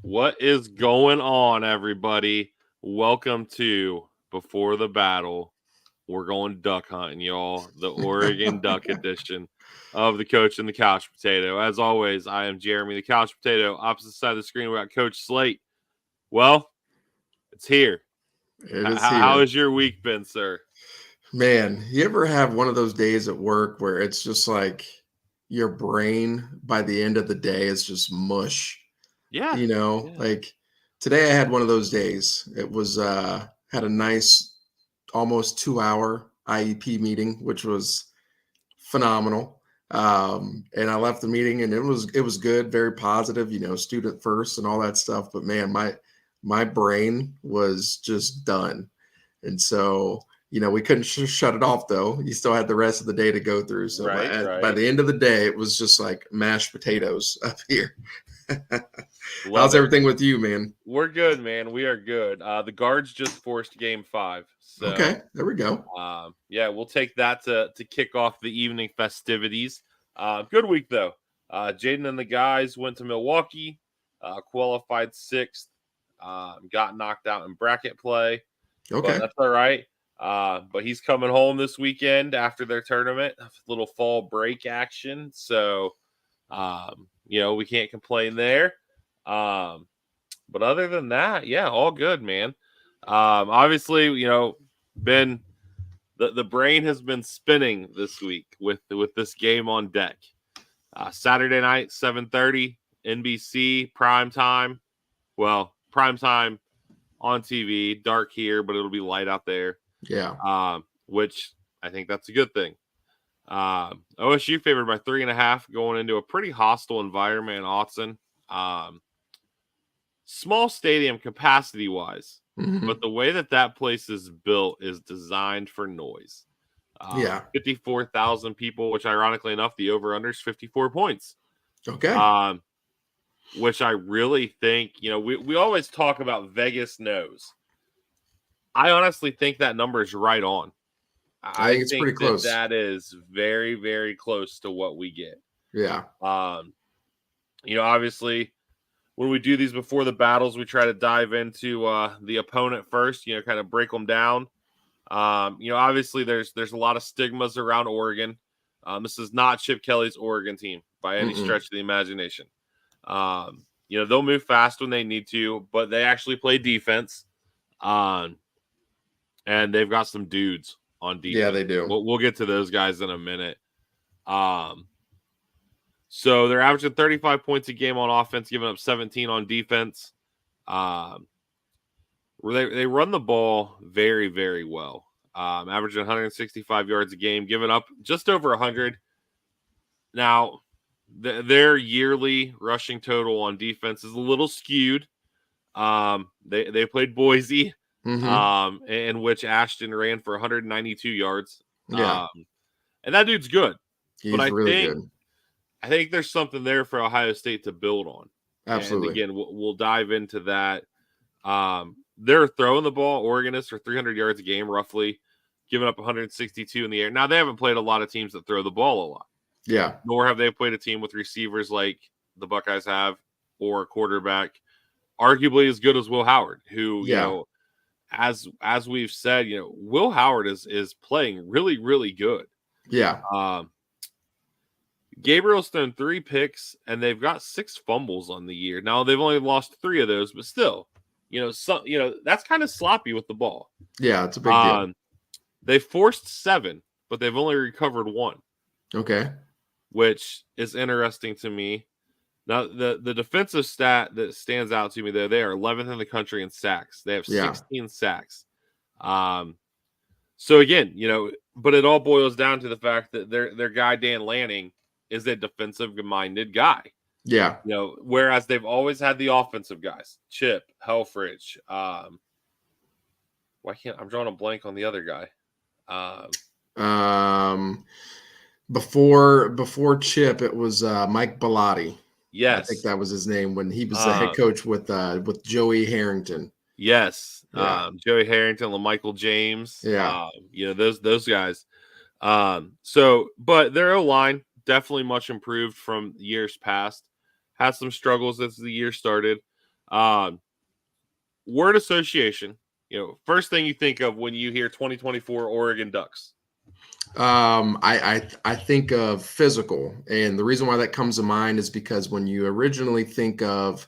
What is going on, everybody? Welcome to Before the Battle. We're going duck hunting, y'all. The Oregon Duck edition of the Coach and the Couch Potato. As always, I am Jeremy, the Couch Potato. Opposite side of the screen, we got Coach Slate. Well, it's here. It is How here. has your week been, sir? Man, you ever have one of those days at work where it's just like your brain by the end of the day is just mush? Yeah. Like today I had one of those days. It was had a nice almost 2 hour IEP meeting, which was phenomenal. And I left the meeting and it was good, very positive, student first and all that stuff. But man, my brain was just done. And so, we couldn't shut it off though. You still had the rest of the day to go through. So by the end of the day, it was just like mashed potatoes up here. How's everything with you, man? We're good, man. We are good. The Guards just forced Game 5. So, okay, there we go. We'll take that to kick off the evening festivities. Good week, though. Jaden and the guys went to Milwaukee, qualified 6th, got knocked out in bracket play. Okay. But that's all right. But he's coming home this weekend after their tournament, a little fall break action. So, we can't complain there. But other than that, yeah, all good, man. Obviously, been the brain has been spinning this week with this game on deck. Saturday night, 7:30, NBC prime time. Well, prime time on TV, dark here, but it'll be light out there. Yeah. Which I think that's a good thing. OSU favored by 3.5 going into a pretty hostile environment in Autzen. Small stadium capacity wise, but the way that place is built is designed for noise. 54,000 people, which ironically enough, the over-under is 54 points. Okay. Which I really think, we always talk about Vegas knows. I honestly think that number is right on. I think it's pretty close. That is very, very close to what we get. Yeah. Obviously, when we do these before the battles, we try to dive into the opponent first, kind of break them down. Obviously there's a lot of stigmas around Oregon. This is not Chip Kelly's Oregon team by any stretch of the imagination. They'll move fast when they need to, but they actually play defense. And they've got some dudes on defense. Yeah, they do. We'll get to those guys in a minute. So they're averaging 35 points a game on offense, giving up 17 on defense. They run the ball very, very well. Averaging 165 yards a game, giving up just over 100. Now, their yearly rushing total on defense is a little skewed. They played Boise, in which Ashton ran for 192 yards. Yeah. And that dude's good. He's really good. I think there's something there for Ohio State to build on. Absolutely. And again, we'll dive into that. They're throwing the ball, Oregon is, for 300 yards a game, roughly, giving up 162 in the air. Now, they haven't played a lot of teams that throw the ball a lot. Yeah. Nor have they played a team with receivers like the Buckeyes have, or a quarterback arguably as good as Will Howard, who, as we've said, Will Howard is playing really, really good. Yeah. Gabriel's thrown 3 picks, and they've got 6 fumbles on the year. Now, they've only lost 3 of those, but still, that's kind of sloppy with the ball. Yeah, it's a big deal. They forced 7, but they've only recovered 1. Okay. Which is interesting to me. Now, the defensive stat that stands out to me, though, they are 11th in the country in sacks. They have 16 sacks. So, again, but it all boils down to the fact that their guy, Dan Lanning, is a defensive-minded guy. Yeah. Whereas they've always had the offensive guys. Chip, Helfrich. I'm drawing a blank on the other guy. Before Chip, it was Mike Bellotti. Yes. I think that was his name when he was the head coach with Joey Harrington. Yes. Yeah. Joey Harrington, LaMichael James. Yeah. Those guys. But their O-line definitely much improved from years past. Had some struggles as the year started. Word association. First thing you think of when you hear 2024 Oregon Ducks. I think of physical, and the reason why that comes to mind is because when you originally think of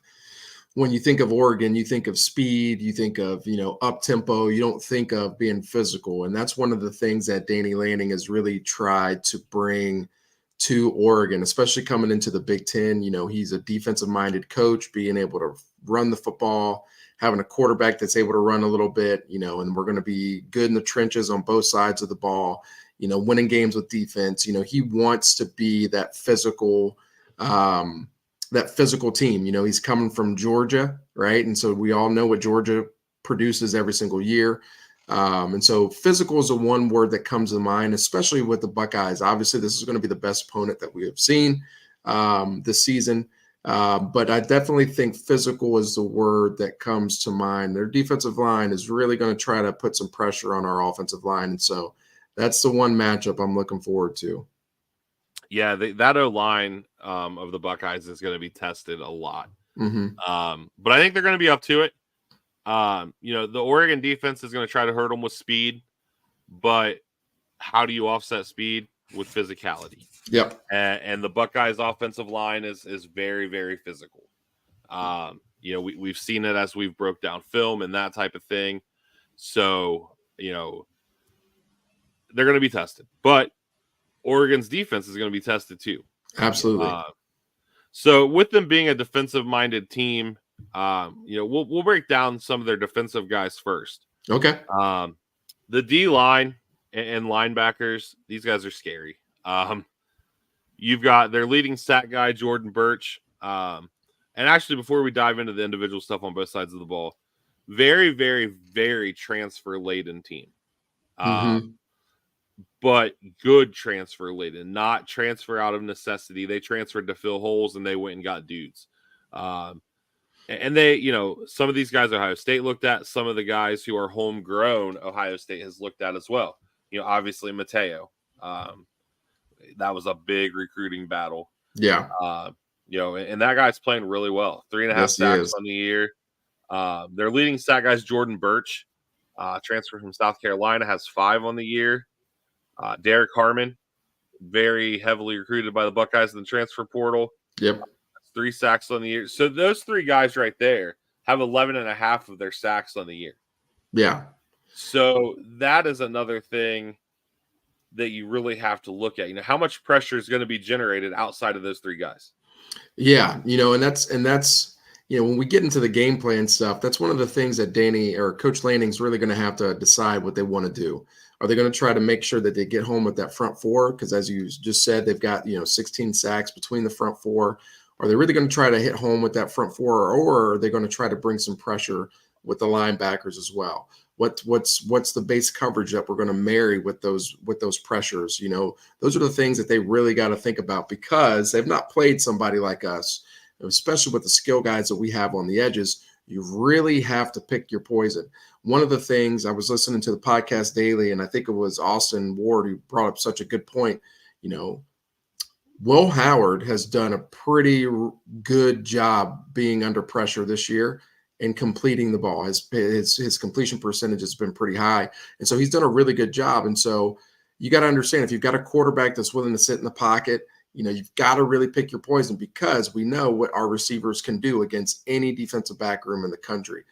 Oregon, you think of speed, you think of up tempo. You don't think of being physical, and that's one of the things that Danny Lanning has really tried to bring to Oregon, especially coming into the Big Ten. He's a defensive minded coach, being able to run the football, having a quarterback that's able to run a little bit, and we're going to be good in the trenches on both sides of the ball. Winning games with defense. He wants to be that physical team. He's coming from Georgia, right? And so we all know what Georgia produces every single year. And so physical is the one word that comes to mind, especially with the Buckeyes. Obviously, this is going to be the best opponent that we have seen this season. But I definitely think physical is the word that comes to mind. Their defensive line is really going to try to put some pressure on our offensive line. And so that's the one matchup I'm looking forward to. Yeah, that O-line of the Buckeyes is going to be tested a lot. Mm-hmm. But I think they're going to be up to it. The Oregon defense is going to try to hurt them with speed, but how do you offset speed with physicality? Yep. And the Buckeyes offensive line is very, very physical. We've seen it as we've broke down film and that type of thing. So, they're going to be tested, but Oregon's defense is going to be tested too. Absolutely. So with them being a defensive-minded team, we'll break down some of their defensive guys first. Okay. The D-line and linebackers, these guys are scary. You've got their leading sack guy, Jordan Birch. And actually, before we dive into the individual stuff on both sides of the ball, very, very, very transfer-laden team. But good transfer laden, not transfer out of necessity. They transferred to fill holes and they went and got dudes. And they, some of these guys Ohio State looked at, some of the guys who are homegrown Ohio State has looked at as well. Obviously Mateo. That was a big recruiting battle. Yeah. And that guy's playing really well. 3.5 sacks on the year. Their leading sack guy is Jordan Birch, transferred from South Carolina, has 5 on the year. Derek Harmon, very heavily recruited by the Buckeyes in the transfer portal. Yep. 3 sacks on the year. So those 3 guys right there have 11.5 of their sacks on the year. Yeah. So that is another thing that you really have to look at. How much pressure is going to be generated outside of those 3 guys? Yeah. And that's when we get into the game plan stuff, that's one of the things that Danny or Coach Lanning's really going to have to decide what they want to do. Are they going to try to make sure that they get home with that front 4? Because as you just said, they've got 16 sacks between the front 4. Are they really going to try to hit home with that front 4, or are they going to try to bring some pressure with the linebackers as well? What's the base coverage that we're going to marry with those pressures? Those are the things that they really got to think about, because they've not played somebody like us, especially with the skill guys that we have on the edges. You really have to pick your poison. One of the things, I was listening to the podcast daily, and I think it was Austin Ward who brought up such a good point. Will Howard has done a pretty good job being under pressure this year and completing the ball. His completion percentage has been pretty high. And so he's done a really good job. And so you got to understand, if you've got a quarterback that's willing to sit in the pocket, you've got to really pick your poison, because we know what our receivers can do against any defensive back room in the country.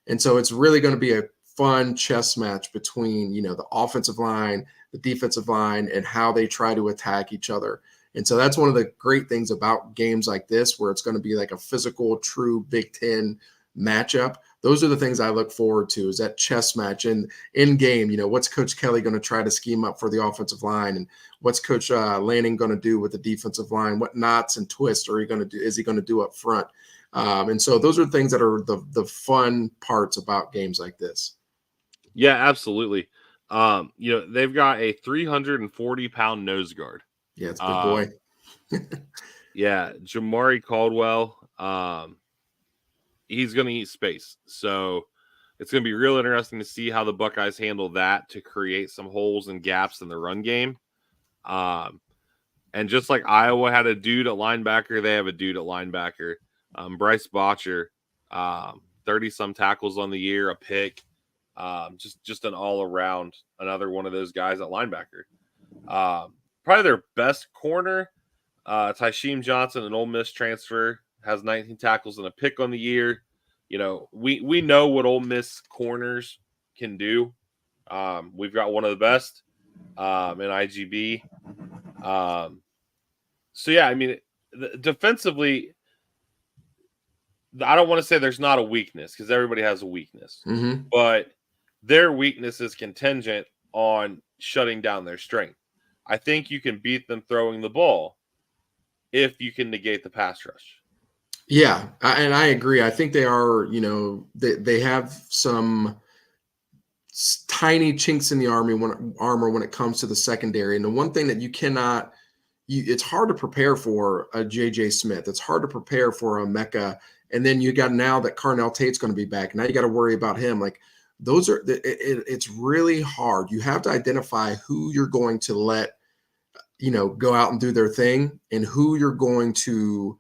And so it's really going to be a fun chess match between, the offensive line, the defensive line, and how they try to attack each other. And so that's one of the great things about games like this, where it's going to be like a physical, true Big Ten matchup. Those are the things I look forward to, is that chess match in game. What's Coach Kelly going to try to scheme up for the offensive line, and what's Coach Lanning going to do with the defensive line? What knots and twists is he going to do up front? And so those are things that are the fun parts about games like this. Yeah, absolutely. They've got a 340-pound nose guard. Yeah, it's a big boy. Yeah, Jamari Caldwell. He's going to eat space. So it's going to be real interesting to see how the Buckeyes handle that to create some holes and gaps in the run game. And just like Iowa had a dude at linebacker, they have a dude at linebacker. Bryce Botcher 30 some tackles on the year, a pick. Just an all around, another one of those guys at linebacker. Probably their best corner, Tysheem Johnson, an Ole Miss transfer, has 19 tackles and a pick on the year. You know, we know what Ole Miss corners can do. We've got one of the best in IGB. So yeah, I mean, defensively, I don't want to say there's not a weakness because everybody has a weakness, but their weakness is contingent on shutting down their strength. I think you can beat them throwing the ball if you can negate the pass rush. Yeah, and I agree. I think they are, you know, they have some tiny chinks in the armor when it comes to the secondary. And the one thing that you cannot, it's hard to prepare for a JJ Smith. It's hard to prepare for a Mecca. And then you got now that Carnell Tate's going to be back. Now you got to worry about him. Like those are, it's really hard. You have to identify who you're going to let, you know, go out and do their thing and who you're going to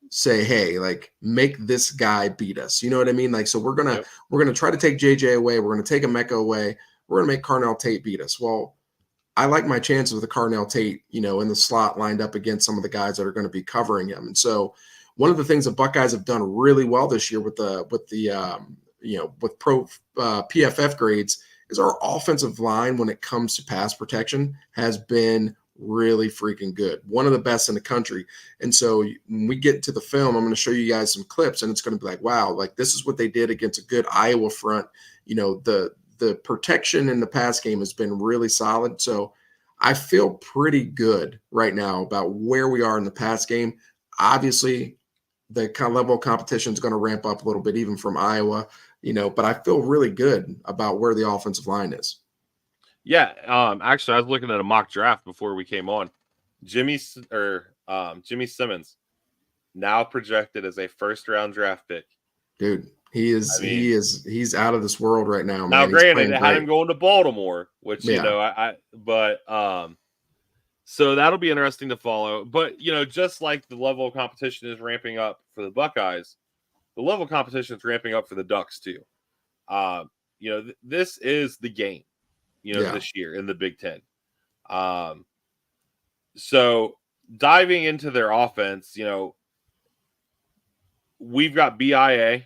say, hey, like make this guy beat us. You know what I mean? Like, so we're going to try to take JJ away. We're going to take a Mecca away. We're going to make Carnell Tate beat us. Well, I like my chances with the Carnell Tate, you know, in the slot lined up against some of the guys that are going to be covering him. And so one of the things the Buckeyes have done really well this year with pro PFF grades is our offensive line when it comes to pass protection has been really freaking good. One of the best in the country. And so when we get to the film, I'm going to show you guys some clips and it's going to be like, wow, like this is what they did against a good Iowa front. You know, the protection in the pass game has been really solid. So I feel pretty good right now about where we are in the pass game. Obviously, the kind of level of competition is going to ramp up a little bit, even from Iowa, you know, but I feel really good about where the offensive line is. Yeah. Actually, I was looking at a mock draft before we came on. Jimmy Simmons now projected as a first-round draft pick. Dude, he's out of this world right now, man. Now, granted, it had him going to Baltimore, which, you know, so that'll be interesting to follow. But, you know, just like the level of competition is ramping up for the Buckeyes, the level of competition is ramping up for the Ducks too. You know, this is the game, you know, this year in the Big Ten. So diving into their offense, you know, we've got BIA.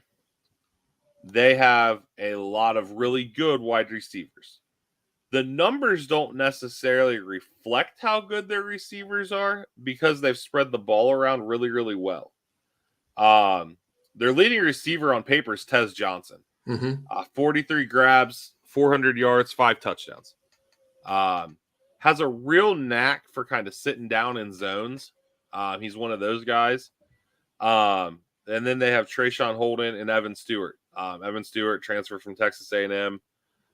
They have a lot of really good wide receivers. The numbers don't necessarily reflect how good their receivers are because they've spread the ball around really, really well. Their leading receiver on paper is Tez Johnson. 43 grabs, 400 yards, 5 touchdowns. Has a real knack for kind of sitting down in zones. He's one of those guys. And then they have Trayshawn Holden and Evan Stewart. Evan Stewart transferred from Texas A&M.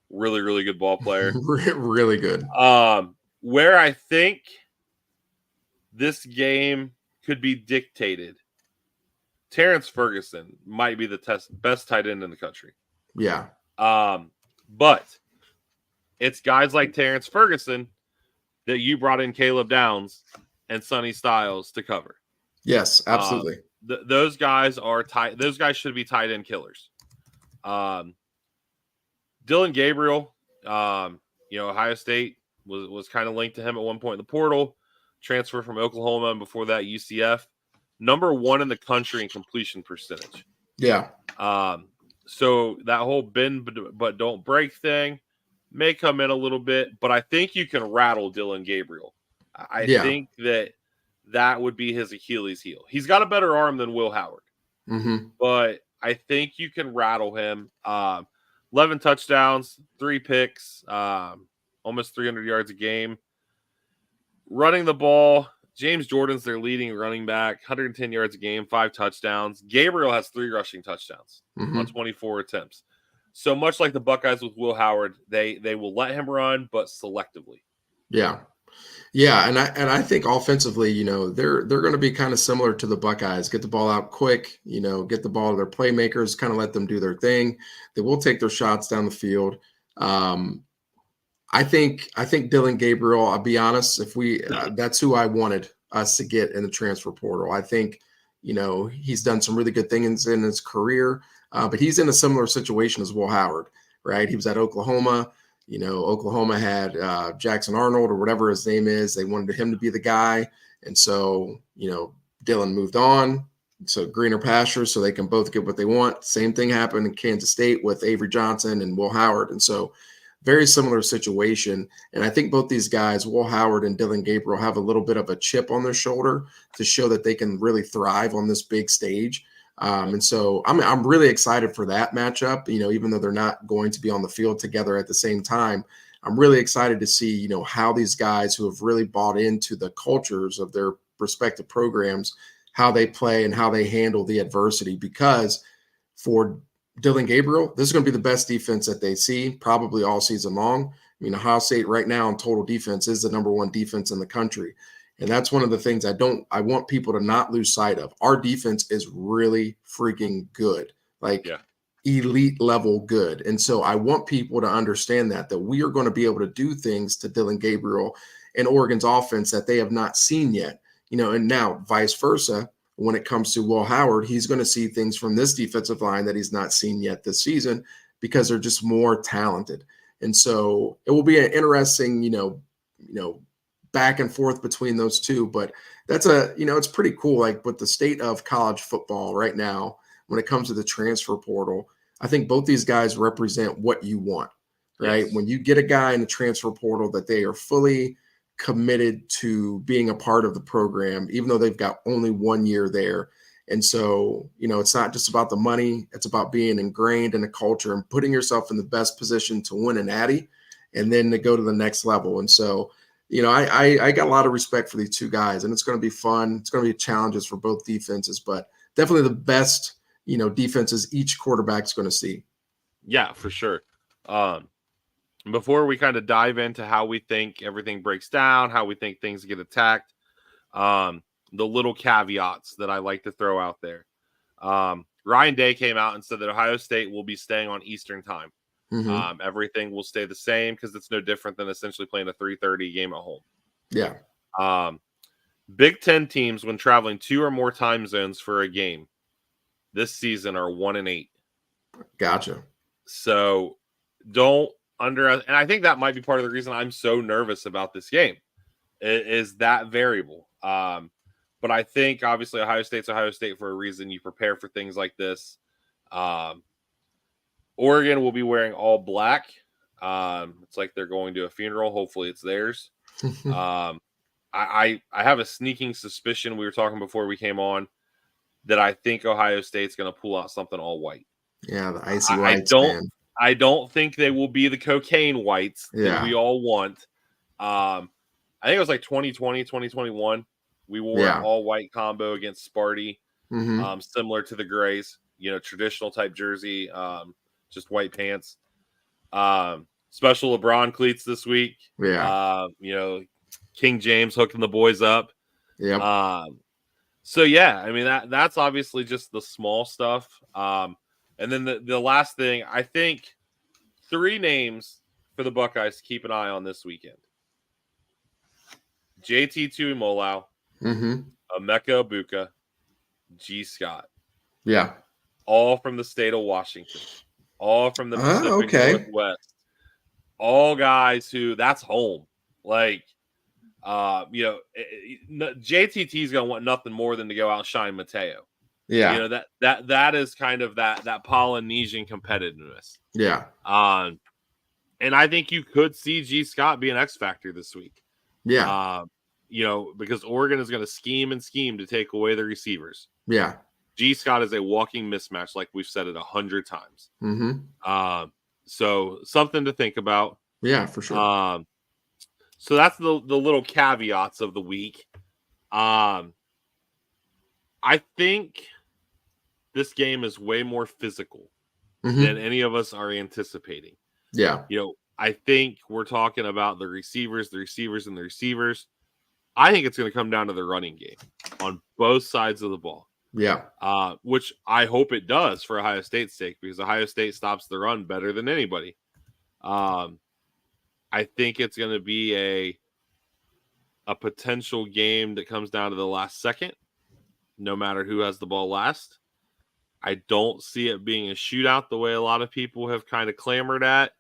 Really, really good ball player. Really good. Where I think this game could be dictated, Terrence Ferguson might be the best tight end in the country. Yeah. But it's guys like Terrence Ferguson that you brought in Caleb Downs and Sonny Styles to cover. Yes, absolutely. Those guys are tight. Those guys should be tight end killers. Dylan Gabriel, you know, Ohio State was kind of linked to him at one point in the portal. Transfer from Oklahoma, and before that, UCF. Number 1 in the country in completion percentage. Yeah. So that whole bend but don't break thing may come in a little bit, but I think you can rattle Dylan Gabriel. I think that would be his Achilles heel. He's got a better arm than Will Howard, but I think you can rattle him. 11 touchdowns, 3 picks, almost 300 yards a game. Running the ball, James Jordan's their leading running back, 110 yards a game, 5 touchdowns. Gabriel has 3 rushing touchdowns on 24 attempts. So much like the Buckeyes with Will Howard, they will let him run, but selectively. Yeah. Yeah, and I think offensively, you know, they're going to be kind of similar to the Buckeyes. Get the ball out quick, you know, get the ball to their playmakers, kind of let them do their thing. They will take their shots down the field. I think Dylan Gabriel, I'll be honest, if that's who I wanted us to get in the transfer portal. I think, you know, he's done some really good things in his career. but he's in a similar situation as Will Howard, right? He was at Oklahoma. Oklahoma had Jackson Arnold or whatever his name is. They wanted him to be the guy. And so, Dylan moved on. So greener pastures so they can both get what they want. Same thing happened in Kansas State with Avery Johnson and Will Howard. And so very similar situation. And I think both these guys, Will Howard and Dylan Gabriel, have a little bit of a chip on their shoulder to show that they can really thrive on this big stage. And so I'm really excited for that matchup, even though they're not going to be on the field together at the same time. I'm really excited to see, how these guys who have really bought into the cultures of their respective programs, how they play and how they handle the adversity, because for Dylan Gabriel, this is going to be the best defense that they see probably all season long. I mean, Ohio State right now in total defense is the number one defense in the country. And that's one of the things I want people to not lose sight of. Our defense is really freaking good, elite level good. And so I want people to understand that we are going to be able to do things to Dylan Gabriel and Oregon's offense that they have not seen yet. And now vice versa, when it comes to Will Howard, he's going to see things from this defensive line that he's not seen yet this season because they're just more talented. And so it will be an interesting, back and forth between those two. But that's it's pretty cool. Like with the state of college football right now, when it comes to the transfer portal, I think both these guys represent what you want, right? Yes. When you get a guy in the transfer portal that they are fully committed to being a part of the program, even though they've got only 1 year there. And so, it's not just about the money. It's about being ingrained in a culture and putting yourself in the best position to win an Natty and then to go to the next level. And so, I got a lot of respect for these two guys, and it's going to be fun. It's going to be challenges for both defenses, but definitely the best, defenses each quarterback's going to see. Yeah, for sure. Before we kind of dive into how we think everything breaks down, how we think things get attacked, the little caveats that I like to throw out there. Ryan Day came out and said that Ohio State will be staying on Eastern time. Mm-hmm. Everything will stay the same because it's no different than essentially playing a 3:30 game at home. Yeah. Big Ten teams, when traveling 2 or more time zones for a game this season, are 1-8. Gotcha. So don't and I think that might be part of the reason I'm so nervous about this game is that variable. But I think obviously Ohio State's Ohio State for a reason. You prepare for things like this. Oregon will be wearing all black. It's like they're going to a funeral. Hopefully it's theirs. I have a sneaking suspicion, we were talking before we came on, that I think Ohio State's going to pull out something all white. Yeah, the icy whites, I don't think they will be the cocaine whites that we all want. I think it was like 2020, 2021. We wore an all-white combo against Sparty, similar to the Grays, traditional type jersey, just white pants. Special LeBron cleats this week. Yeah. King James hooking the boys up. Yeah. So, yeah, I mean, that's obviously just the small stuff. And then the last thing, I think 3 names for the Buckeyes to keep an eye on this weekend. JT Tuimoloau, Emeka Egbuka, G. Scott. Yeah. All from the state of Washington. All from the Pacific Northwest. All guys who, that's home. Like, JTT's going to want nothing more than to go out and shine Mateo. Yeah. That is kind of that Polynesian competitiveness. Yeah. And I think you could see G. Scott be an X factor this week. Yeah. Because Oregon is going to scheme to take away the receivers. Yeah. G. Scott is a walking mismatch, like we've said it 100 times. So something to think about. Yeah, for sure. So that's the little caveats of the week. I think this game is way more physical than any of us are anticipating. Yeah. I think we're talking about the receivers. I think it's going to come down to the running game on both sides of the ball. Yeah. Which I hope it does for Ohio State's sake, because Ohio State stops the run better than anybody. I think it's going to be a potential game that comes down to the last second, no matter who has the ball last. I don't see it being a shootout the way a lot of people have kind of clamored at.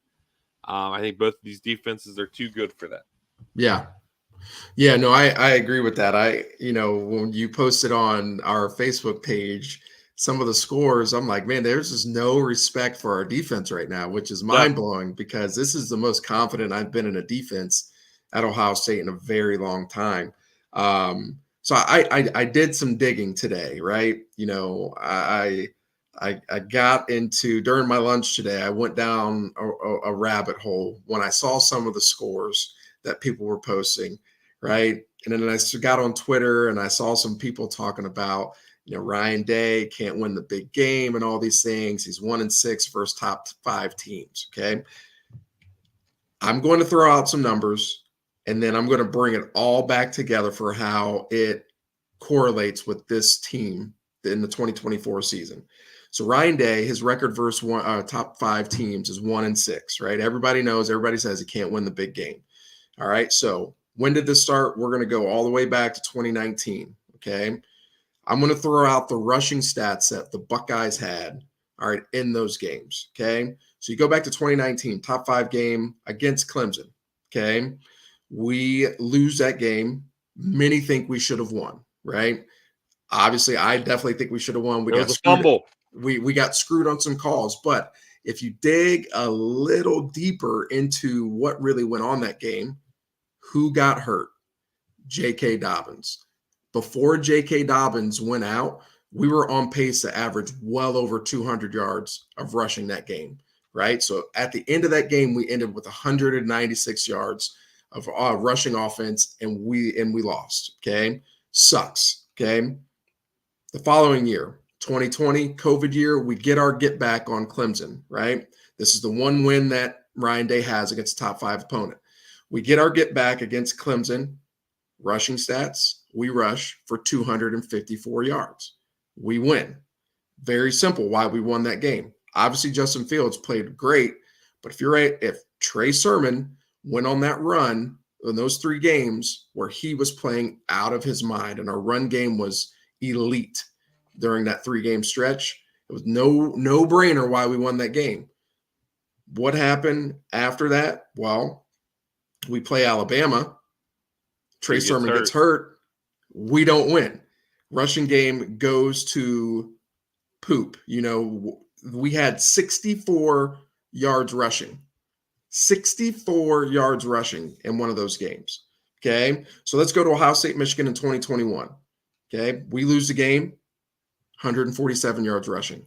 I think both of these defenses are too good for that. Yeah. Yeah, no, I agree with that. When you posted on our Facebook page some of the scores, I'm like, man, there's just no respect for our defense right now, which is No. mind blowing because this is the most confident I've been in a defense at Ohio State in a very long time. So I did some digging today, right? I got into during my lunch today. I went down a rabbit hole when I saw some of the scores that people were posting, right? And then I got on Twitter and I saw some people talking about, Ryan Day can't win the big game and all these things. He's 1-6 versus top 5 teams. Okay. I'm going to throw out some numbers and then I'm going to bring it all back together for how it correlates with this team in the 2024 season. So Ryan Day, his record versus top 5 teams is 1-6, right? Everybody says he can't win the big game. All right. So when did this start? We're going to go all the way back to 2019. Okay. I'm going to throw out the rushing stats that the Buckeyes had, all right, in those games. Okay. So you go back to 2019, top 5 game against Clemson. Okay. We lose that game. Many think we should have won, right? Obviously, I definitely think we should have won. There was a fumble. We got screwed on some calls, but if you dig a little deeper into what really went on that game, who got hurt? J.K. Dobbins. Before J.K. Dobbins went out, we were on pace to average well over 200 yards of rushing that game, right? So at the end of that game, we ended with 196 yards of rushing offense, and we lost, okay? Sucks, okay? The following year, 2020, COVID year, we get back on Clemson, right? This is the one win that Ryan Day has against a top 5 opponent. We get back against Clemson, rushing stats, we rush for 254 yards. We win. Very simple why we won that game. Obviously, Justin Fields played great, but if Trey Sermon went on that run in those 3 games where he was playing out of his mind and our run game was elite during that 3-game stretch, it was no-brainer why we won that game. What happened after that? Well, we play Alabama. Trey Sermon gets hurt. We don't win. Rushing game goes to poop. We had 64 yards rushing. 64 yards rushing in one of those games. Okay. So let's go to Ohio State, Michigan in 2021. Okay. We lose the game, 147 yards rushing.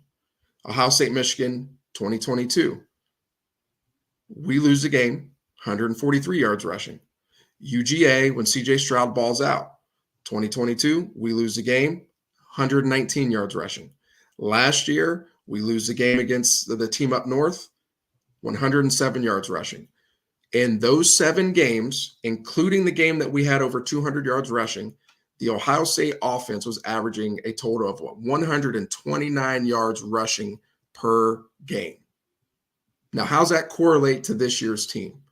Ohio State, Michigan, 2022. We lose the game, 143 yards rushing. UGA, when CJ Stroud balls out, 2022, we lose the game, 119 yards rushing. Last year, we lose the game against the team up north, 107 yards rushing. In those 7 games, including the game that we had over 200 yards rushing, the Ohio State offense was averaging a total of 129 yards rushing per game. Now, how's that correlate to this year's team?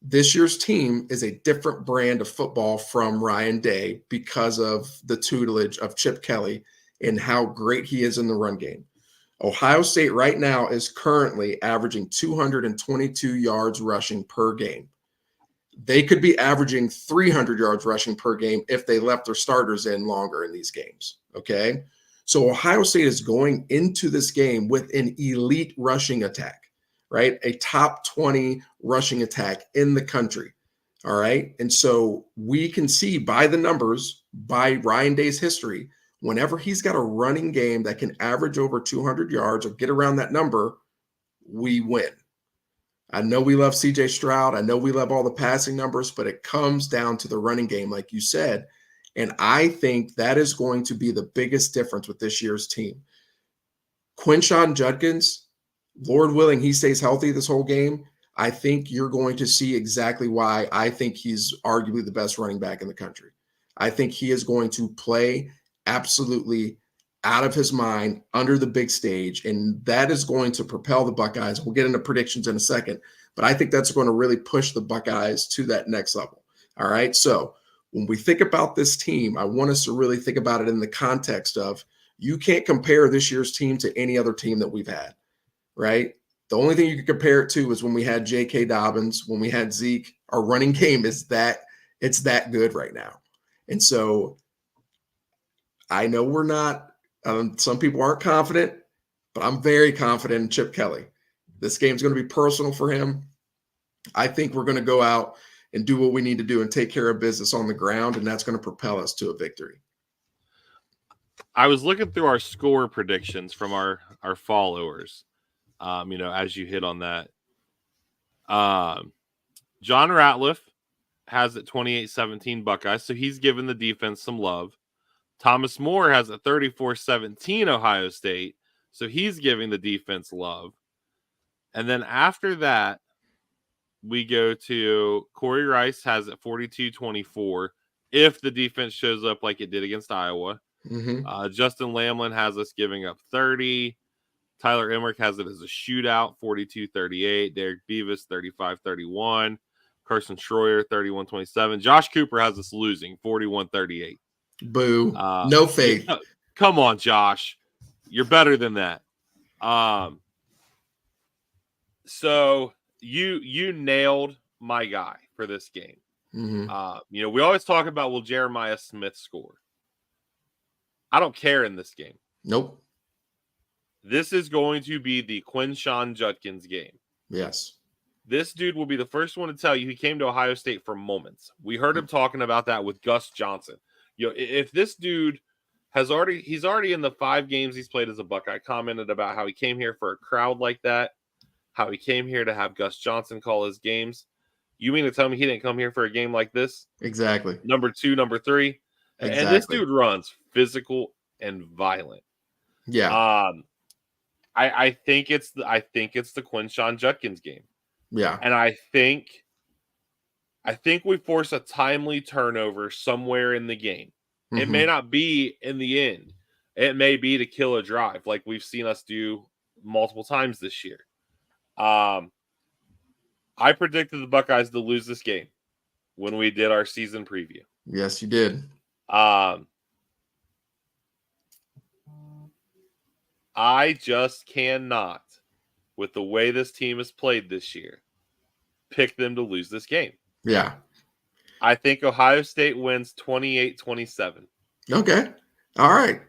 This year's team is a different brand of football from Ryan Day because of the tutelage of Chip Kelly and how great he is in the run game. Ohio State right now is currently averaging 222 yards rushing per game. They could be averaging 300 yards rushing per game if they left their starters in longer in these games, okay? So Ohio State is going into this game with an elite rushing attack, right? A top 20 rushing attack in the country, all right? And so we can see by the numbers, by Ryan Day's history, whenever he's got a running game that can average over 200 yards or get around that number, we win. I know we love CJ Stroud. I know we love all the passing numbers, but it comes down to the running game, like you said. And I think that is going to be the biggest difference with this year's team. Quinshon Judkins, Lord willing, he stays healthy this whole game. I think you're going to see exactly why I think he's arguably the best running back in the country. I think he is going to play absolutely out of his mind under the big stage, and that is going to propel the Buckeyes. We'll get into predictions in a second, but I think that's going to really push the Buckeyes to that next level. All right, so when we think about this team, I want us to really think about it in the context of You can't compare this year's team to any other team that we've had, right? The only thing you can compare it to is when we had J.K. Dobbins, when we had Zeke. Our running game is that it's that good right now. And so I know we're not, some people aren't confident, but I'm very confident in Chip Kelly. This game's going to be personal for him. I think we're going to go out and do what we need to do and take care of business on the ground, and that's going to propel us to a victory. I was looking through our score predictions from our followers, as you hit on that. John Ratliff has it 28-17 Buckeyes, so he's given the defense some love. Thomas Moore has it 34-17 Ohio State, so he's giving the defense love. And then after that, we go to Corey Rice has it 42-24 if the defense shows up like it did against Iowa. Mm-hmm. Justin Lamlin has us giving up 30. Tyler Emmerich has it as a shootout, 42-38. Derek Beavis, 35-31. Carson Schroyer, 31-27. Josh Cooper has us losing, 41-38. Boo. No faith. Come on, Josh. You're better than that. So you nailed my guy for this game. Mm-hmm. We always talk about, will Jeremiah Smith score? I don't care in this game. Nope. This is going to be the Quinshon Judkins game. Yes. This dude will be the first one to tell you he came to Ohio State for moments. We heard him talking about that with Gus Johnson. If this dude he's already in the 5 games he's played as a Buckeye, commented about how he came here for a crowd like that, how he came here to have Gus Johnson call his games. You mean to tell me he didn't come here for a game like this? Exactly. Number 2, number 3. Exactly. And this dude runs physical and violent. Yeah. I think it's the Quinshon Judkins game. Yeah. And I think we force a timely turnover somewhere in the game. Mm-hmm. It may not be in the end. It may be to kill a drive like we've seen us do multiple times this year. I predicted the Buckeyes to lose this game when we did our season preview. Yes, you did. I just cannot, with the way this team has played this year, pick them to lose this game. Yeah. I think Ohio State wins 28-27. Okay. All right.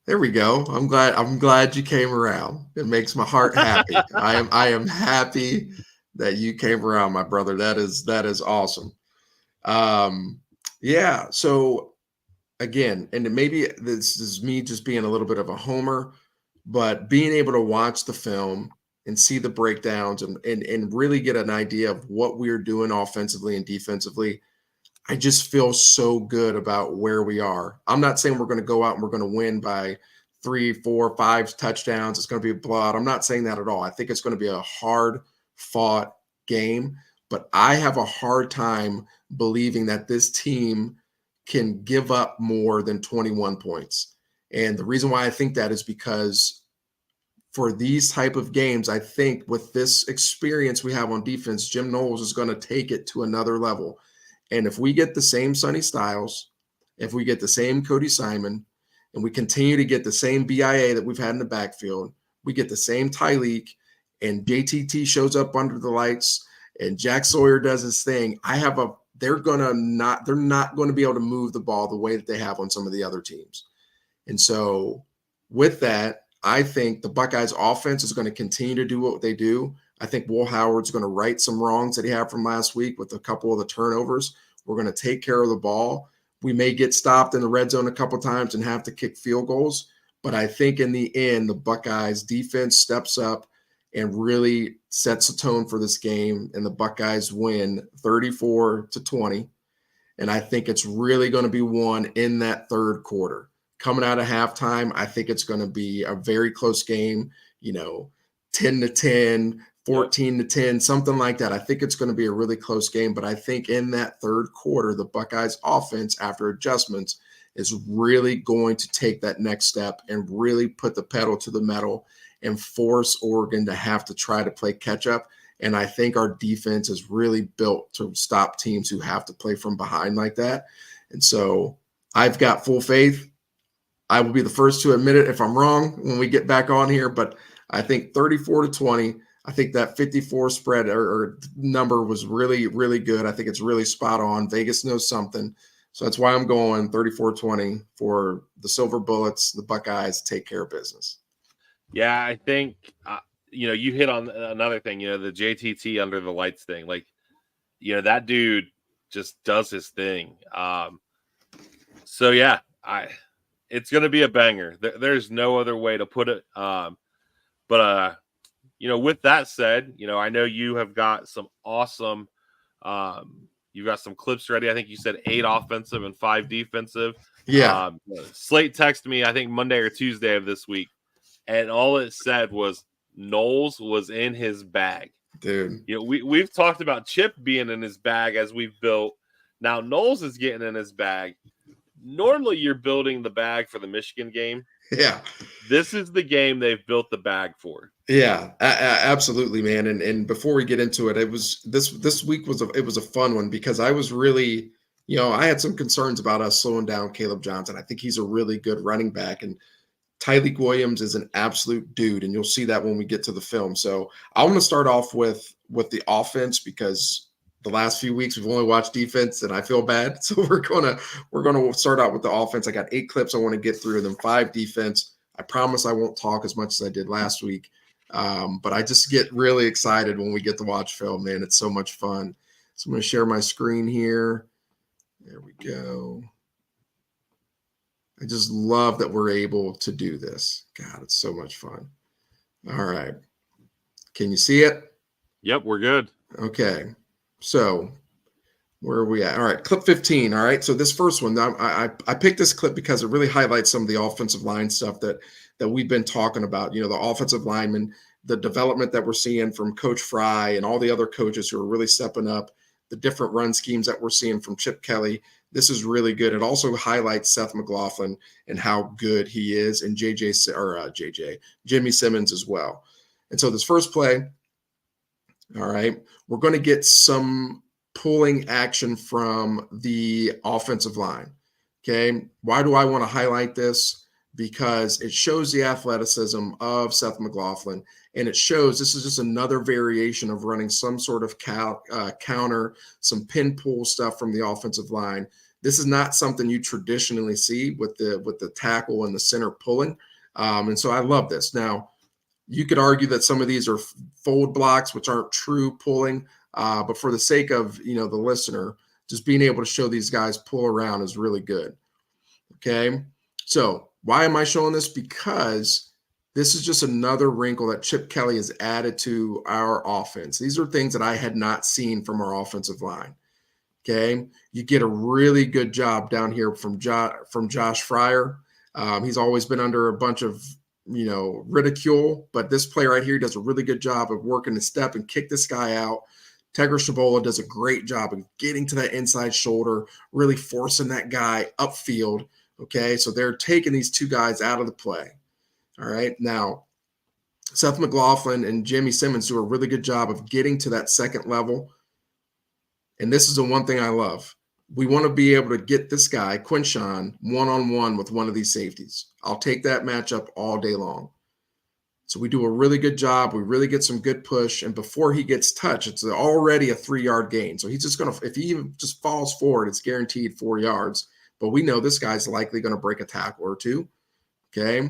There we go. I'm glad you came around. It makes my heart happy. I am happy that you came around, my brother. That is awesome. Yeah. So again, and maybe this is me just being a little bit of a homer, but being able to watch the film and see the breakdowns and really get an idea of what we're doing offensively and defensively, I just feel so good about where we are. I'm not saying we're going to go out and we're going to win by 3, 4, 5 touchdowns. It's going to be a blowout. I'm not saying that at all. I think it's going to be a hard-fought game, but I have a hard time believing that this team can give up more than 21 points. And the reason why I think that is because for these type of games, I think with this experience we have on defense, Jim Knowles is going to take it to another level. And if we get the same Sonny Styles, if we get the same Cody Simon, and we continue to get the same BIA that we've had in the backfield, we get the same Tyleek, and JTT shows up under the lights, and Jack Sawyer does his thing, they're not going to be able to move the ball the way that they have on some of the other teams. And so with that, I think the Buckeyes offense is going to continue to do what they do. I think Will Howard's going to right some wrongs that he had from last week with a couple of the turnovers. We're going to take care of the ball. We may get stopped in the red zone a couple times and have to kick field goals, but I think in the end, the Buckeyes defense steps up and really sets a tone for this game, and the Buckeyes win 34-20. And I think it's really going to be won in that third quarter. Coming out of halftime, I think it's going to be a very close game, 10-10, 14-10, something like that. I think it's going to be a really close game, but I think in that third quarter, the Buckeyes offense, after adjustments, is really going to take that next step and really put the pedal to the metal and force Oregon to have to try to play catch up. And I think our defense is really built to stop teams who have to play from behind like that. And so I've got full faith. I will be the first to admit it if I'm wrong when we get back on here, but I think 34-20. I think that 54 spread or number was really, really good. I think it's really spot on. Vegas knows something. So that's why I'm going 34-20 for the Silver Bullets, the Buckeyes, take care of business. Yeah, I think, you hit on another thing, the JTT under the lights thing. Like, that dude just does his thing. So, yeah, it's going to be a banger. There's no other way to put it. But with that said, I know you have got some awesome, you've got some clips ready. I think you said 8 offensive and 5 defensive. Yeah. Slate texted me, I think Monday or Tuesday of this week, and all it said was Knowles was in his bag. Dude. We've talked about Chip being in his bag as we've built. Now Knowles is getting in his bag. Normally you're building the bag for the Michigan game. Yeah. This is the game they've built the bag for. Yeah, absolutely, man. And before we get into it, it was this week was a fun one because I was really, I had some concerns about us slowing down Caleb Johnson. I think he's a really good running back, and Tyleik Williams is an absolute dude, and you'll see that when we get to the film. So I want to start off with the offense because the last few weeks we've only watched defense, and I feel bad. So we're gonna start out with the offense. I got 8 clips I want to get through, then 5 defense. I promise I won't talk as much as I did last week. But I just get really excited when we get to watch film, man. It's so much fun. So I'm going to share my screen here. There we go. I just love that we're able to do this. God, it's so much fun. All right. Can you see it? Yep, we're good. Okay. So where are we at? All right, clip 15. All right. So this first one, I picked this clip because it really highlights some of the offensive line stuff that we've been talking about. The offensive linemen, the development that we're seeing from Coach Fry and all the other coaches who are really stepping up, the different run schemes that we're seeing from Chip Kelly. This is really good. It also highlights Seth McLaughlin and how good he is, and Jimmy Simmons as well. And so this first play, all right, we're going to get some pulling action from the offensive line. Okay. Why do I want to highlight this? Because it shows the athleticism of Seth McLaughlin, and it shows this is just another variation of running some sort of counter, some pin pull stuff from the offensive line. This is not something you traditionally see with the tackle and the center pulling, and so I love this. Now, you could argue that some of these are fold blocks, which aren't true pulling, but for the sake of the listener, just being able to show these guys pull around is really good. Okay, so why am I showing this? Because this is just another wrinkle that Chip Kelly has added to our offense. These are things that I had not seen from our offensive line. Okay, you get a really good job down here from Josh Fryer. He's always been under a bunch of ridicule, but this play right here does a really good job of working the step and kick this guy out. Tegra Shabola does a great job of getting to that inside shoulder, really forcing that guy upfield. Okay, so they're taking these 2 guys out of the play. All right, now Seth McLaughlin and Jimmy Simmons do a really good job of getting to that second level. And this is the one thing I love. We want to be able to get this guy, Quinshawn, one-on-one with one of these safeties. I'll take that matchup all day long. So we do a really good job. We really get some good push. And before he gets touched, it's already a 3-yard gain. So he's just going to, if he even just falls forward, it's guaranteed 4 yards. But we know this guy's likely going to break a tackle or 2. Okay.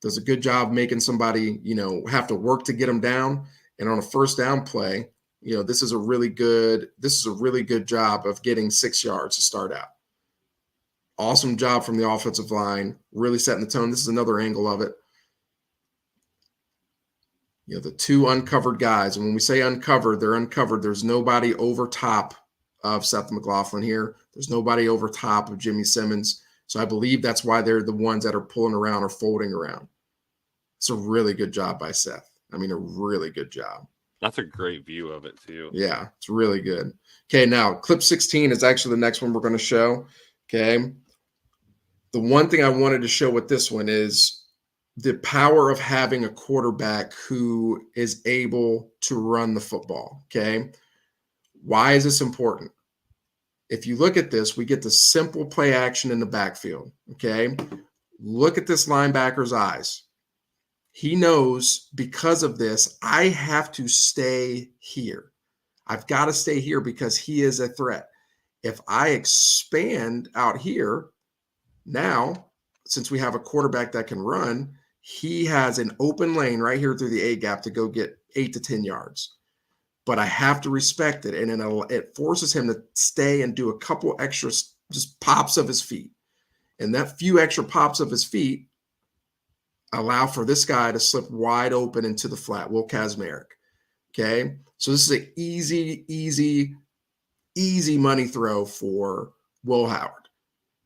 Does a good job making somebody, have to work to get him down. And on a first down play, this is a really good job of getting 6 yards to start out. Awesome job from the offensive line, really setting the tone. This is another angle of it. The 2 uncovered guys. And when we say uncovered, they're uncovered. There's nobody over top of Seth McLaughlin here. There's nobody over top of Jimmy Simmons. So I believe that's why they're the ones that are pulling around or folding around. It's a really good job by Seth. I mean, a really good job. That's a great view of it too. Yeah, it's really good. Okay, now clip 16 is actually the next one we're going to show. Okay. The one thing I wanted to show with this one is the power of having a quarterback who is able to run the football. Okay. Why is this important? If you look at this, we get the simple play action in the backfield. Okay. Look at this linebacker's eyes. He knows because of this, I have to stay here. I've got to stay here because he is a threat. If I expand out here, now, since we have a quarterback that can run, he has an open lane right here through the A gap to go get 8 to 10 yards. But I have to respect it. And it forces him to stay and do a couple extra just pops of his feet. And that few extra pops of his feet allow for this guy to slip wide open into the flat, Will Kazmarek. Okay. So this is an easy money throw for Will Howard,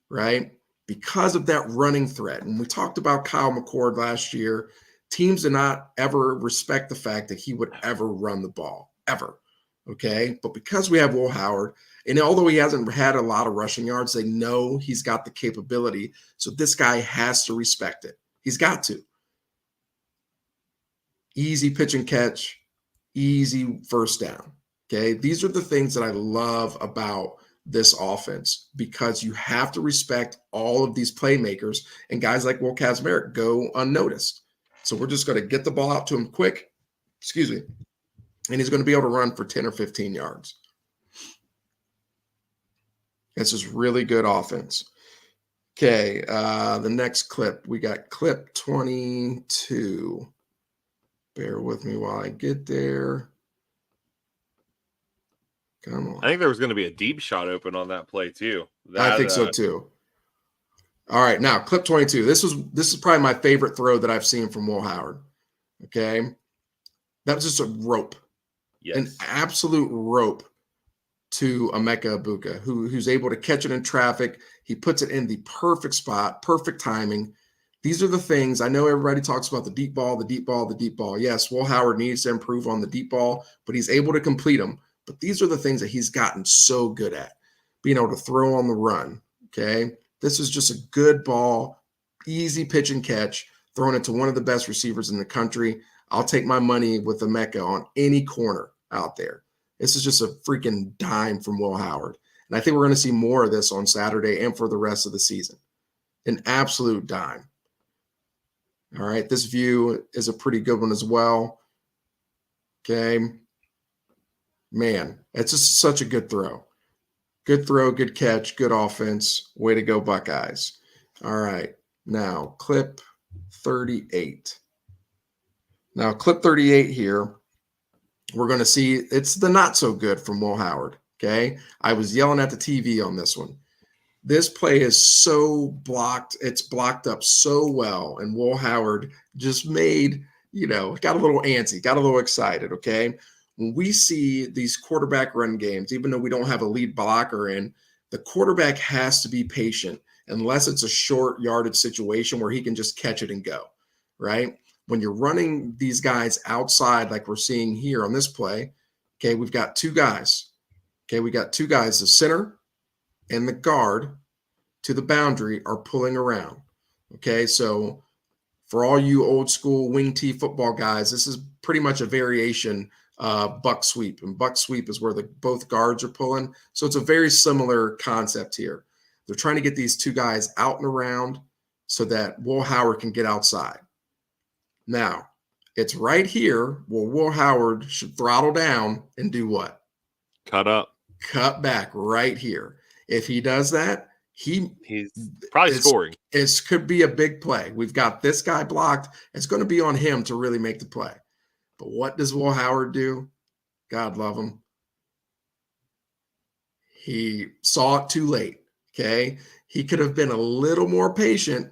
right? Because of that running threat. And we talked about Kyle McCord last year. Teams did not ever respect the fact that he would ever run the ball, ever. Okay. But because we have Will Howard, and although he hasn't had a lot of rushing yards, they know he's got the capability. So this guy has to respect it. He's got to. Easy pitch and catch, easy first down. Okay. These are the things that I love about this offense, because you have to respect all of these playmakers, and guys like Will Kazmarek go unnoticed. So we're just going to get the ball out to him quick, and he's going to be able to run for 10 or 15 yards. This is really good offense. Okay, the next clip, we got clip 22. Bear with me while I get there. Come on. I think there was going to be a deep shot open on that play too. I think so too. All right, now clip 22. This is probably my favorite throw that I've seen from Will Howard. Okay, that was just a rope, an absolute rope to Emeka Egbuka, who's able to catch it in traffic. He puts it in the perfect spot, perfect timing. These are the things. I know everybody talks about the deep ball, the deep ball, the deep ball. Yes, Will Howard needs to improve on the deep ball, but he's able to complete them. But these are the things that he's gotten so good at, being able to throw on the run. Okay, this is just a good ball, easy pitch and catch, throwing it to one of the best receivers in the country. I'll take my money with Emeka on any corner out there. This is just a freaking dime from Will Howard. And I think we're going to see more of this on Saturday and for the rest of the season. An absolute dime. All right, this view is a pretty good one as well. Okay. Man, it's just such a good throw. Good throw, good catch, good offense. Way to go, Buckeyes. All right, now clip 38. Now, clip 38 here, we're going to see it's the not so good from Will Howard. Okay, I was yelling at the TV on this one. This play is so blocked. It's blocked up so well. And Will Howard just made, got a little antsy, got a little excited. Okay. When we see these quarterback run games, even though we don't have a lead blocker in, the quarterback has to be patient unless it's a short yardage situation where he can just catch it and go, right? When you're running these guys outside, like we're seeing here on this play, okay, we've got two guys. Okay, we got two guys, the center and the guard to the boundary are pulling around. Okay, so for all you old school wing tee football guys, this is pretty much a variation buck sweep, and buck sweep is where both guards are pulling. So it's a very similar concept here. They're trying to get these two guys out and around so that Will Howard can get outside. Now, it's right here where Will Howard should throttle down and do what? Cut back right here. If he does that, he's probably scoring. It could be a big play. We've got this guy blocked. It's going to be on him to really make the play. But what does Will Howard do? God love him. He saw it too late, okay? He could have been a little more patient,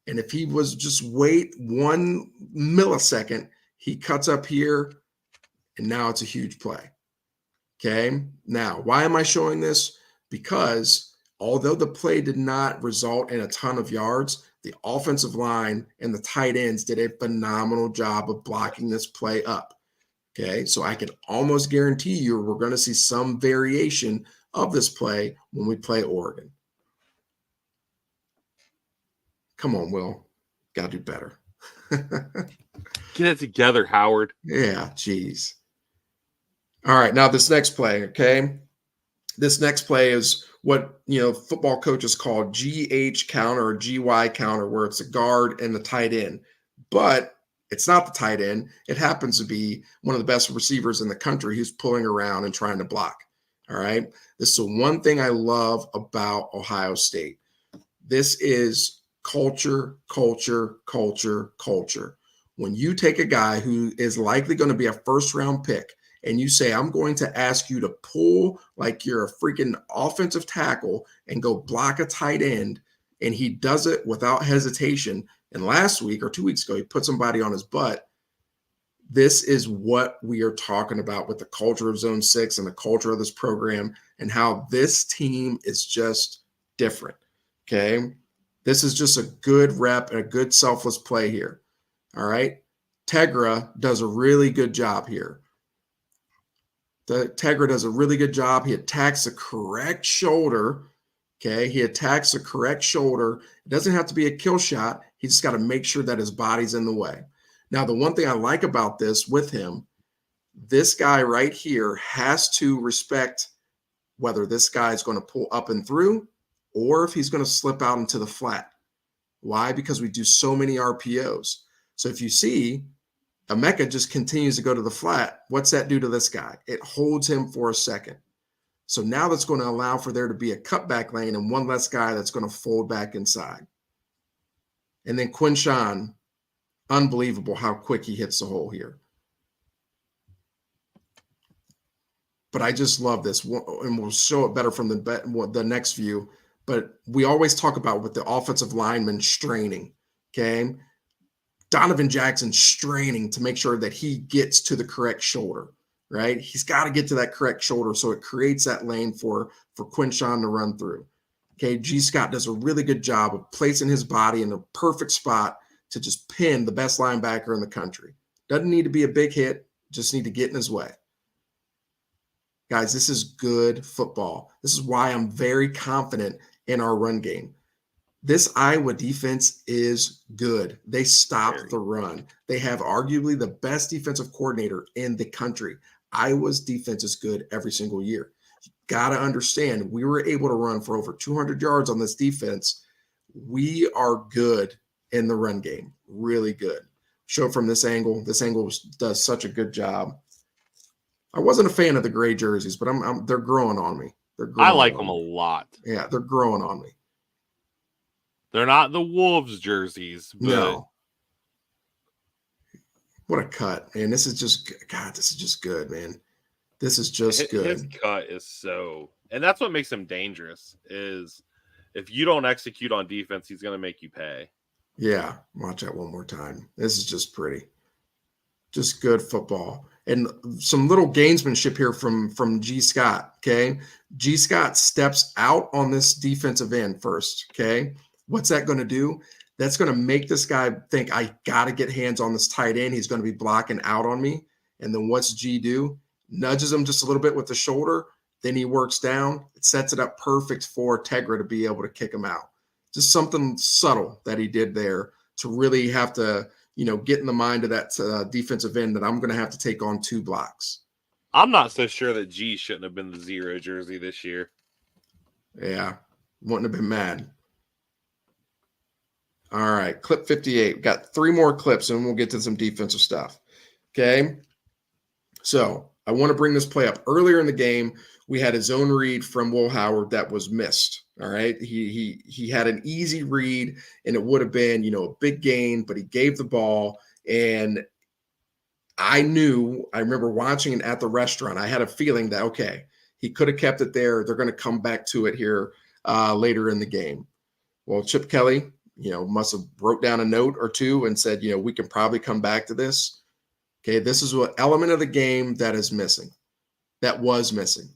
and if he was just wait 1 millisecond, he cuts up here, and now it's a huge play, okay? Now, why am I showing this? Because although the play did not result in a ton of yards, the offensive line and the tight ends did a phenomenal job of blocking this play up. Okay, so I can almost guarantee you we're going to see some variation of this play when we play Oregon. Come on, Will. Got to do better. Get it together, Howard. Yeah, geez. All right, now this next play, okay? This next play is what football coaches call GH counter or GY counter, where it's a guard and the tight end. But it's not the tight end. It happens to be one of the best receivers in the country who's pulling around and trying to block. All right. This is the one thing I love about Ohio State. This is culture, culture, culture, culture. When you take a guy who is likely going to be a first-round pick and you say, I'm going to ask you to pull like you're a freaking offensive tackle and go block a tight end, and he does it without hesitation. And last week or 2 weeks ago, he put somebody on his butt. This is what we are talking about with the culture of Zone 6 and the culture of this program and how this team is just different, okay? This is just a good rep and a good selfless play here, all right? Tegra does a really good job here. Tegra does a really good job. He attacks the correct shoulder, okay? He attacks the correct shoulder. It doesn't have to be a kill shot. He just got to make sure that his body's in the way. Now, the one thing I like about this with him, this guy right here has to respect whether this guy is going to pull up and through or if he's going to slip out into the flat. Why? Because we do so many RPOs. So if you see, Emeka just continues to go to the flat. What's that do to this guy? It holds him for a second. So now that's going to allow for there to be a cutback lane and one less guy that's going to fold back inside. And then Quinshawn, unbelievable how quick he hits the hole here. But I just love this, and we'll show it better from the next view. But we always talk about with the offensive lineman straining, okay? Donovan Jackson straining to make sure that he gets to the correct shoulder, right? He's got to get to that correct shoulder so it creates that lane for Quinshawn to run through. Okay, G. Scott does a really good job of placing his body in the perfect spot to just pin the best linebacker in the country. Doesn't need to be a big hit, just need to get in his way. Guys, this is good football. This is why I'm very confident in our run game. This Iowa defense is good. They stop the run. They have arguably the best defensive coordinator in the country. Iowa's defense is good every single year. You got to understand, we were able to run for over 200 yards on this defense. We are good in the run game, really good. Show it from this angle. This angle does such a good job. I wasn't a fan of the gray jerseys, but they're growing on me. I like them a lot. Yeah, they're growing on me. They're not the Wolves jerseys, but no. What a cut, man. This is just good, man. This is just good. His cut is so, and that's what makes him dangerous, is if you don't execute on defense, he's going to make you pay. Yeah, watch that one more time. This is just pretty. Just good football. And some little gamesmanship here from G. Scott, okay? G. Scott steps out on this defensive end first, okay? What's that going to do? That's going to make this guy think, I got to get hands on this tight end. He's going to be blocking out on me. And then what's G do? Nudges him just a little bit with the shoulder. Then he works down. It sets it up perfect for Tegra to be able to kick him out. Just something subtle that he did there to really have to, get in the mind of that defensive end that I'm going to have to take on 2 blocks. I'm not so sure that G shouldn't have been the 0 jersey this year. Yeah, wouldn't have been mad. All right, clip 58. Got 3 more clips, and we'll get to some defensive stuff. Okay, so I want to bring this play up. Earlier in the game, we had a zone read from Will Howard that was missed. All right, he had an easy read, and it would have been, a big gain, but he gave the ball, and I remember watching it at the restaurant. I had a feeling that, okay, he could have kept it there. They're going to come back to it here later in the game. Well, Chip Kelly, must have wrote down a note or 2 and said, we can probably come back to this. Okay, this is what element of the game that is missing, that was missing.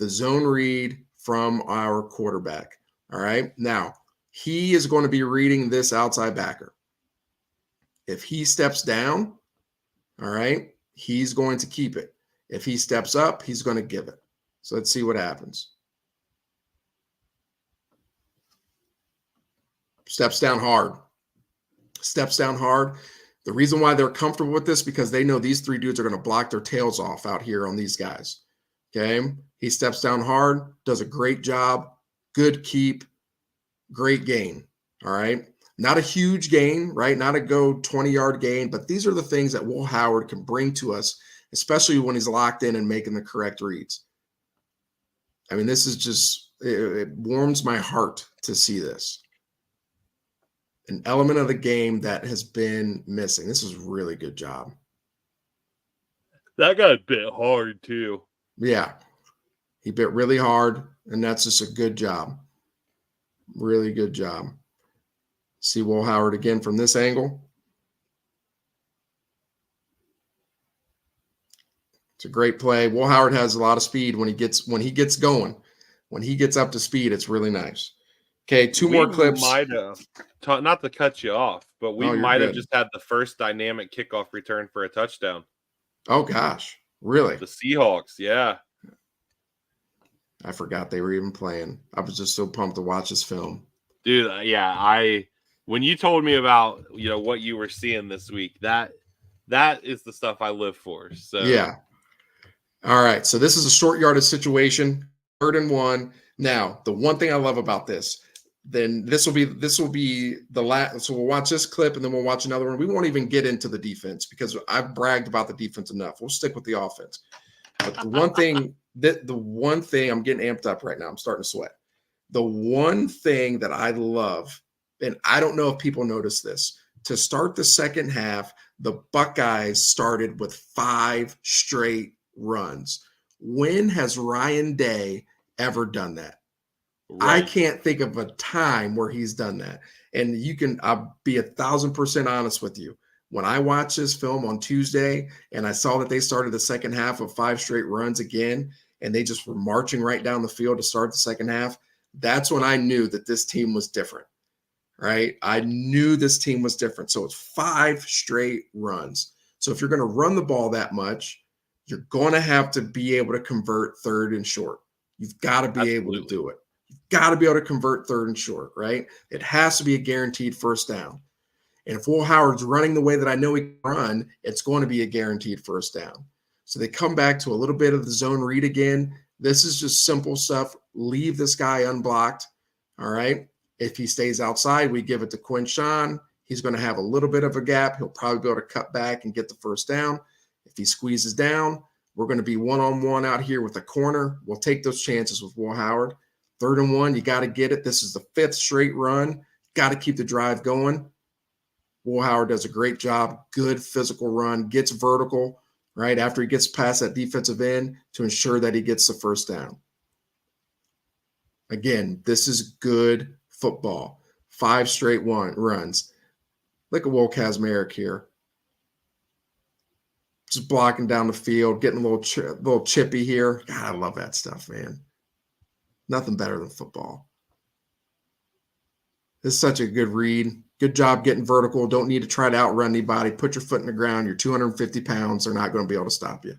The zone read from our quarterback. All right. Now, he is going to be reading this outside backer. If he steps down, all right, he's going to keep it. If he steps up, he's going to give it. So let's see what happens. Steps down hard. Steps down hard. The reason why they're comfortable with this, because they know these 3 dudes are going to block their tails off out here on these guys. Okay. He steps down hard, does a great job, good keep, great gain. All right. Not a huge gain, right? Not a go 20-yard gain, but these are the things that Will Howard can bring to us, especially when he's locked in and making the correct reads. I mean, this is just, it warms my heart to see this. An element of the game that has been missing. This is a really good job. That got a bit hard too. Yeah. He bit really hard, and that's just a good job. Really good job. See Will Howard again from this angle. It's a great play. Will Howard has a lot of speed when he gets going. When he gets up to speed, it's really nice. Okay, two more clips. Might have, not to cut you off, but we might have just had the first dynamic kickoff return for a touchdown. Oh gosh, really? The Seahawks, yeah. I forgot they were even playing. I was just so pumped to watch this film. Dude, yeah, when you told me about, what you were seeing this week, that is the stuff I live for. So yeah. All right, so this is a short yardage situation, 3rd and 1. Now, the one thing I love about this, then this will be the last. So we'll watch this clip and then we'll watch another one. We won't even get into the defense because I've bragged about the defense enough. We'll stick with the offense. But the one thing I'm getting amped up right now. I'm starting to sweat. The one thing that I love, and I don't know if people notice this, to start the second half, the Buckeyes started with 5 straight runs. When has Ryan Day ever done that? Right. I can't think of a time where he's done that. And I'll be 1,000% honest with you. When I watched this film on Tuesday and I saw that they started the second half of 5 straight runs again, and they just were marching right down the field to start the second half, that's when I knew that this team was different, right? I knew this team was different. So it's 5 straight runs. So if you're going to run the ball that much, you're going to have to be able to convert 3rd and short. You've got to be able to do it. You've got to be able to convert 3rd and short, right? It has to be a guaranteed first down. And if Will Howard's running the way that I know he can run, it's going to be a guaranteed first down. So they come back to a little bit of the zone read again. This is just simple stuff. Leave this guy unblocked, all right? If he stays outside, we give it to Quinshawn. He's going to have a little bit of a gap. He'll probably be able to cut back and get the first down. If he squeezes down, we're going to be one-on-one out here with a corner. We'll take those chances with Will Howard. 3rd and 1, you got to get it. This is the 5th straight run. Got to keep the drive going. Will Howard does a great job. Good physical run. Gets vertical right after he gets past that defensive end to ensure that he gets the first down. Again, this is good football. 5 straight runs. Look at Will Kazmarek here. Just blocking down the field, getting a little chippy here. God, I love that stuff, man. Nothing better than football. This is such a good read. Good job getting vertical. Don't need to try to outrun anybody. Put your foot in the ground. You're 250 pounds. They're not going to be able to stop you.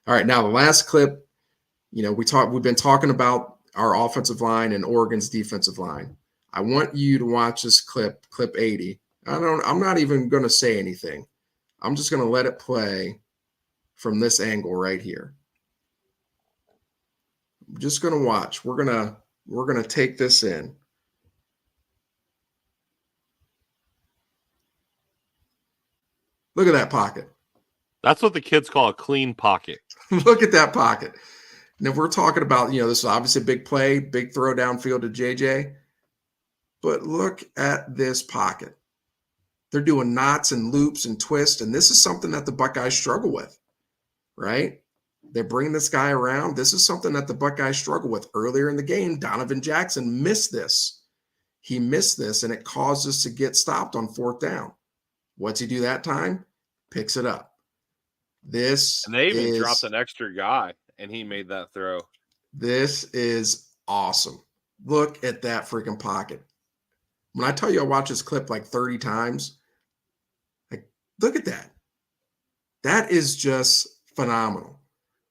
All right, now the last clip, we've been talking about our offensive line and Oregon's defensive line. I want you to watch this clip 80. I'm not even going to say anything. I'm just going to let it play from this angle right here. I'm just going to watch. We're going to take this in. Look at that pocket. That's what the kids call a clean pocket. Look at that pocket. And if we're talking about, this is obviously a big play, big throw downfield to JJ. But look at this pocket. They're doing knots and loops and twists, and this is something that the Buckeyes struggle with, right? They bring this guy around. This is something that the Buckeyes struggle with. Earlier in the game, Donovan Jackson missed this. He missed this, and it caused us to get stopped on 4th down. What's he do that time? Picks it up. And they even dropped an extra guy, and he made that throw. This is awesome. Look at that freaking pocket. When I tell you I watch this clip like 30 times, look at that. That is just phenomenal.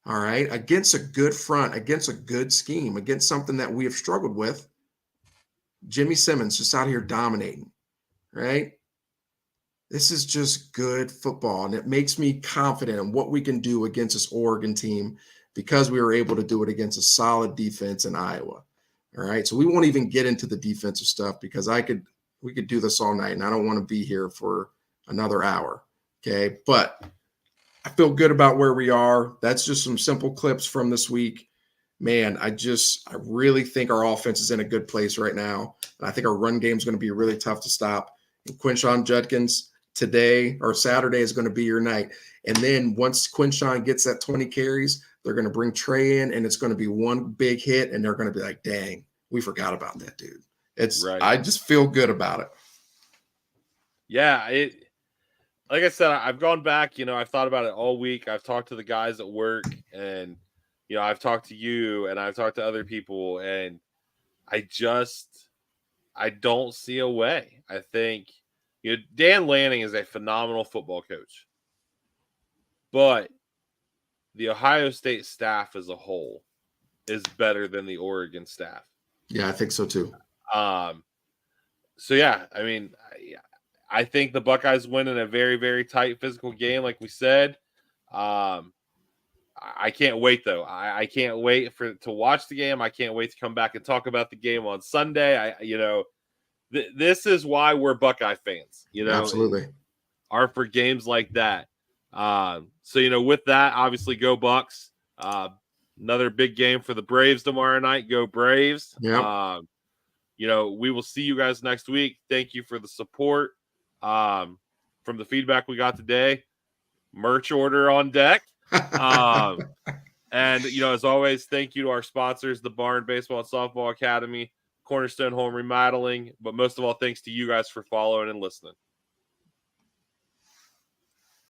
All right. Against a good front, against a good scheme, against something that we have struggled with, Jimmy Simmons just out here dominating, right? This is just good football, and it makes me confident in what we can do against this Oregon team because we were able to do it against a solid defense in Iowa. All right. So we won't even get into the defensive stuff because we could do this all night, and I don't want to be here for another hour. Okay. But I feel good about where we are. That's just some simple clips from this week. Man, I really think our offense is in a good place right now. And I think our run game is going to be really tough to stop. And Quinshon Judkins today or Saturday is going to be your night. And then once Quinshon gets that 20 carries, they're going to bring Trey in, and it's going to be one big hit, and they're going to be like, dang, we forgot about that dude. Right. I just feel good about it. Yeah, like I said, I've gone back, I've thought about it all week. I've talked to the guys at work, and I've talked to you, and I've talked to other people, and I don't see a way. I think Dan Lanning is a phenomenal football coach, but the Ohio State staff as a whole is better than the Oregon staff. Yeah, I think so too. So yeah, I mean, I think the Buckeyes win in a very, very tight physical game, like we said. I can't wait though. I can't wait to watch the game. I can't wait to come back and talk about the game on Sunday. This is why we're Buckeye fans. Absolutely, are for games like that. So with that, obviously, go Bucks. Another big game for the Braves tomorrow night. Go Braves. Yeah. We will see you guys next week. Thank you for the support. From the feedback we got today, merch order on deck. And as always, thank you to our sponsors, the Barn Baseball and Softball Academy, Cornerstone Home Remodeling, but most of all, thanks to you guys for following and listening.